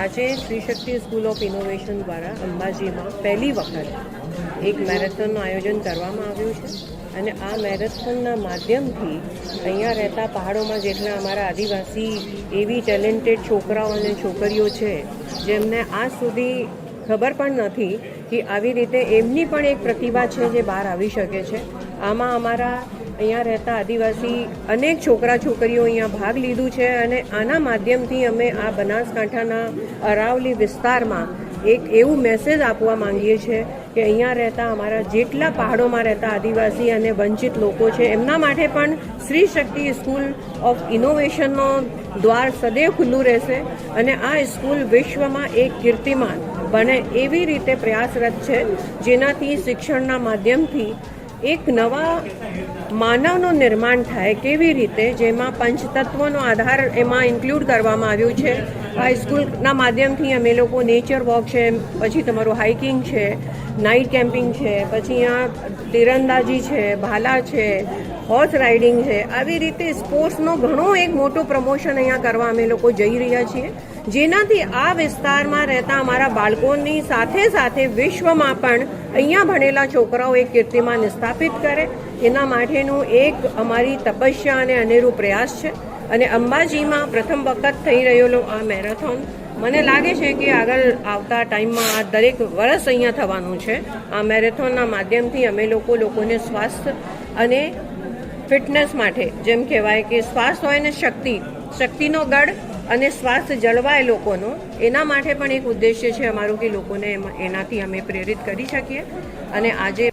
આજે શ્રી શક્તિ school of innovation દ્વારા અંબાજીમાં પહેલી વખત એક મેરેથોનનું આયોજન કરવામાં આવ્યું છે અને આ મેરેથોનના માધ્યમથી અહીંયા રહેતા પહાડોમાં જેટલા અમારા આદિવાસી એવી ટેલેન્ટેડ છોકરાઓ અને છોકરીઓ છે જેમને આજ સુધી ખબર પણ નથી કે આવી રીતે એમની પણ એક પ્રતિભા છે જે બહાર આવી શકે છે. આમાં અમારા અહીંયા રહેતા આદિવાસી અનેક છોકરા છોકરીઓ અહીંયા ભાગ લીધું છે અને આના માધ્યમથી અમે આ બનાસકાંઠાના અરાવલી વિસ્તારમાં એક એવું મેસેજ આપવા માંગીએ છીએ કે અહીંયા રહેતા અમારા જેટલા પહાડોમાં રહેતા આદિવાસી અને વંચિત લોકો છે એમના માટે પણ શ્રી શક્તિ સ્કૂલ ઓફ ઇનોવેશનનો દ્વાર સદૈવ ખુલ્લું રહેશે અને આ સ્કૂલ વિશ્વમાં એક કીર્તિમાન બને એવી રીતે પ્રયાસરત છે, જેનાથી શિક્ષણના માધ્યમથી એક નવા માનવનું નિર્માણ થાય. કેવી રીતે? જેમાં પંચતત્વનો આધાર એમાં ઇન્ક્લુડ કરવામાં આવ્યું છે. આ સ્કૂલના માધ્યમથી અમે લોકો નેચર વોક છે, પછી તમારું હાઇકિંગ છે, નાઇટ કેમ્પિંગ છે, પછી અહીંયા તીરંદાજી છે, ભાલા છે, હોર્સ રાઇડિંગ છે. આવી રીતે સ્પોર્ટ્સનો ઘણો એક મોટો પ્રમોશન અહીંયા કરવા અમે લોકો જઈ રહ્યા છીએ, જેનાથી આ વિસ્તારમાં રહેતા અમારા બાળકોની સાથે સાથે વિશ્વમાં પણ અહીંયા ભણેલા છોકરાઓ એક કીર્તિમાન સ્થાપિત કરે. એના માટેનું એક અમારી તપસ્યા અને અનેરું પ્રયાસ છે અને અંબાજીમાં પ્રથમ વખત થઈ રહેલો આ મેરેથોન મને લાગે છે કે આગળ આવતા ટાઈમમાં આ દરેક વર્ષ અહીંયા થવાનું છે. આ મેરેથોનના માધ્યમથી અમે લોકોને સ્વાસ્થ્ય અને ફિટનેસ માટે, જેમ કહેવાય કે સ્વાસ્થ્ય હોય ને શક્તિનો ગઢ અને સ્વાસ્થ્ય જળવાય લોકોનો, એના માટે પણ એક ઉદ્દેશ્ય છે અમારું કે લોકોને એનાથી અમે પ્રેરિત કરી શકીએ. અને આજે